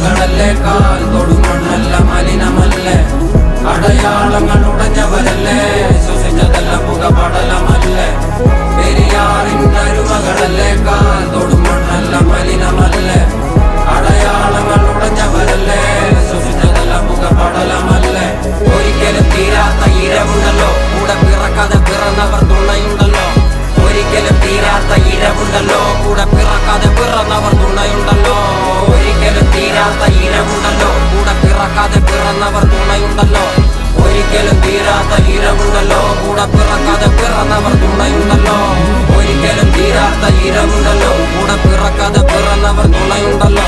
മകളല്ലേ കാൽ തൊടുമണ്ണല്ല മലിനമല്ലേ അടയാളങ്ങൾ ഉടഞ്ഞവരല്ലേ ശ്വസിച്ചതെല്ലാം പുകപടലമല്ലേ പെരിയാറിൻ്റെ അരുമകളല്ലേ കാൽ തൊടുമണ്ണല്ല മലിനമല്ലേ അടയാളങ്ങൾ ഉടഞ്ഞവരല്ലേ ശ്വസിച്ചതെല്ലാം പുകപടലമല്ലേ ഒരിക്കലും തീരാത്ത ഇരവുണ്ടല്ലോ കൂടെ പിറക്കാതെ പിറന്നവർ തുണയുണ്ടല്ലോ ഒരിക്കലും തീരാത്ത ഇരവുണ്ടല്ലോ കൂടെ പിറക്കാതെ പിറന്നവർ തുണയുണ്ടല്ലോ ഒരിക്കലും തീരാത്ത ഇരവുണ്ടല്ലോ കൂടെ പിറക്കാതെ പിറന്നവർ തുണയുണ്ടല്ലോ ഒരിക്കലും തീരാത്ത ഇരവുണ്ടല്ലോ കൂടെ പിറക്കാതെ പിറന്നവർ തുണയുണ്ടല്ലോ ഒരിക്കലും തീരാത്ത ഇരവുണ്ടല്ലോ കൂടെ പിറക്കാതെ പിറന്നവർ തുണയുണ്ടല്ലോ